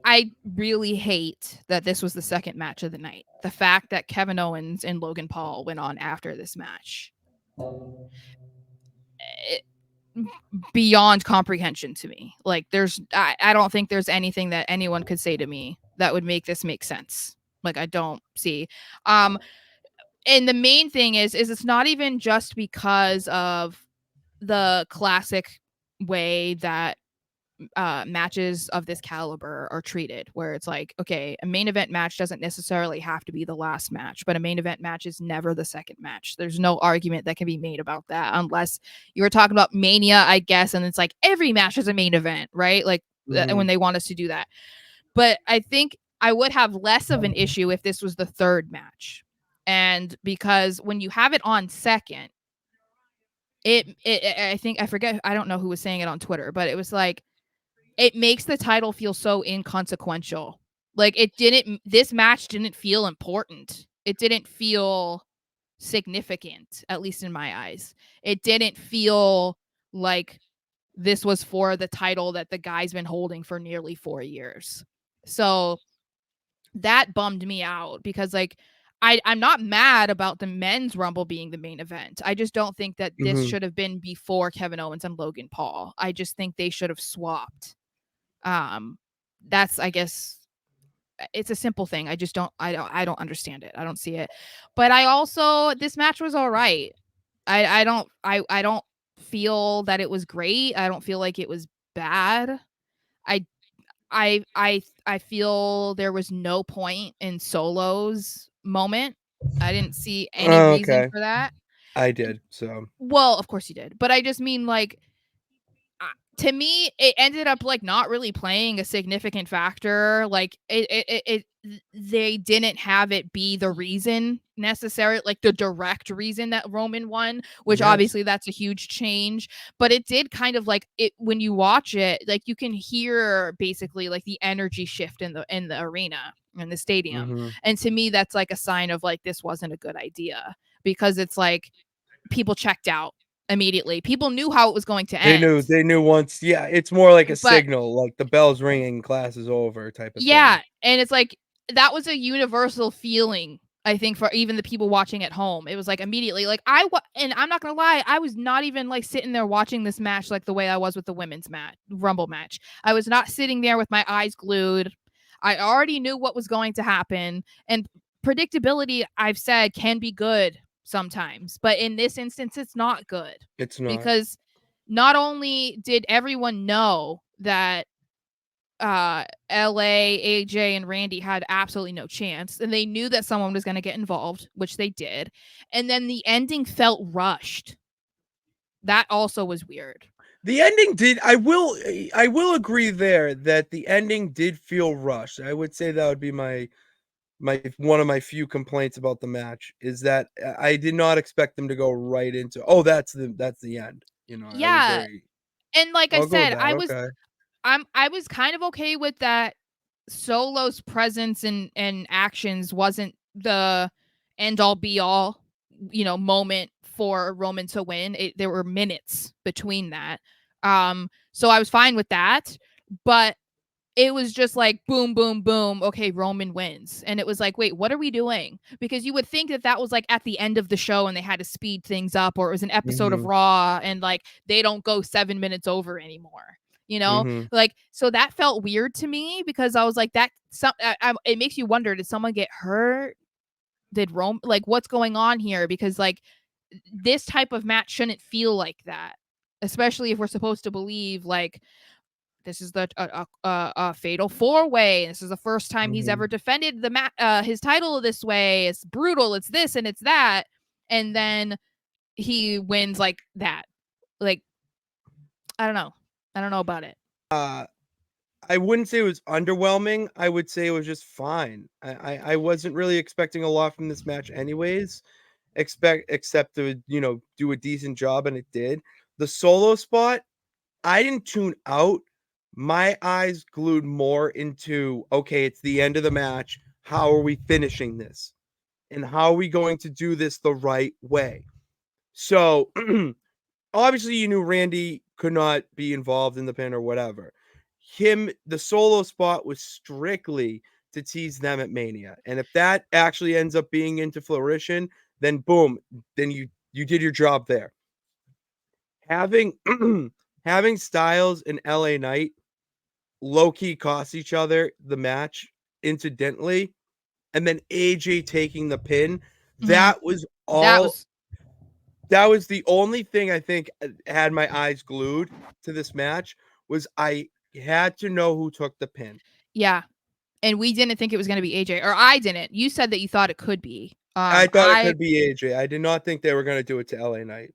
I really hate that this was the second match of the night. The fact that Kevin Owens and Logan Paul went on after this match. It, beyond comprehension to me. Like I don't think there's anything that anyone could say to me that would make this make sense. Like I don't see. And the main thing is it's not even just because of the classic way that matches of this caliber are treated, where it's like, okay, a main event match doesn't necessarily have to be the last match, but a main event match is never the second match. There's no argument that can be made about that, unless you were talking about Mania, I guess, and it's like every match is a main event, right? Like when they want us to do that. But I think I would have less of an issue if this was the third match. And because when you have it on second, I think, I forget, I don't know who was saying it on Twitter, but it was like, it makes the title feel so inconsequential. Like this match didn't feel important. It didn't feel significant, at least in my eyes. It didn't feel like this was for the title that the guy's been holding for nearly 4 years. So that bummed me out because like I'm not mad about the men's Rumble being the main event. I just don't think that this should have been before Kevin Owens and Logan Paul. I just think they should have swapped. That's, I guess, it's a simple thing. I don't understand it. I don't see it. But I also, this match was all right. I don't feel that it was great. I don't feel like it was bad. I feel there was no point in Solo's moment. I didn't see any reason for that. I did. So, well, of course you did. But I just mean, like, to me, it ended up like not really playing a significant factor. Like they didn't have it be the reason necessary, like the direct reason that Roman won, which obviously that's a huge change. But it did kind of like it when you watch it, like you can hear basically like the energy shift in the arena, in the stadium. And to me, that's like a sign of like this wasn't a good idea, because it's like people checked out immediately. People knew how it was going to end. They knew once. Yeah, it's more like a But signal, like the bell's ringing, class is over type of yeah, thing. and it's like that was a universal feeling, I think, for even the people watching at home. It was like immediately, like and I'm not gonna lie, I was not even like sitting there watching this match like the way I was with the women's match, Rumble match. I was not sitting there with my eyes glued. I already knew what was going to happen, and predictability, I've said, can be good sometimes, but in this instance, it's not good. It's not. Because not only did everyone know that LA, AJ, and Randy had absolutely no chance, and they knew that someone was going to get involved, which they did, and then the ending felt rushed. That also was weird. The ending did. I will agree there that the ending did feel rushed. I would say that would be my one of my few complaints about the match, is that I did not expect them to go right into, oh, that's the end. You know, I was Yeah, very. and like I I'll go with said, that. Okay. I was kind of okay with that. Solo's presence and actions wasn't the end all be all, moment for Roman to win. There were minutes between that. So I was fine with that, but it was just like boom, boom, boom. Okay, Roman wins. And it was like, wait, what are we doing? Because you would think that that was like at the end of the show and they had to speed things up, or it was an episode of Raw and like they don't go 7 minutes over anymore. Like, so that felt weird to me, because I was like, it makes you wonder, did someone get hurt? Did Rome, like, what's going on here? Because like this type of match shouldn't feel like that, especially if we're supposed to believe like this is the fatal 4-way. This is the first time he's ever defended his title this way. It's brutal. It's this and it's that, and then he wins like that. Like, I don't know. I don't know about it. I wouldn't say it was underwhelming. I would say it was just fine. I wasn't really expecting a lot from this match, anyways. Except to do a decent job, and it did. The Solo spot, I didn't tune out. My eyes glued more into, okay, it's the end of the match. How are we finishing this? And how are we going to do this the right way? So, obviously, you knew Randy could not be involved in the pin or whatever. the solo spot was strictly to tease them at Mania. And if that actually ends up being into fruition, then boom, then you did your job there. Having having Styles and LA Knight low key cost each other the match incidentally, and then AJ taking the pin, Mhm. that was That all was that was the only thing I think had my eyes glued to this match was I had to know who took the pin. yeah, and we didn't think it was gonna be AJ, or I didn't. You said that you thought it could be. I thought it could be AJ. I did not think they were gonna do it to LA Knight.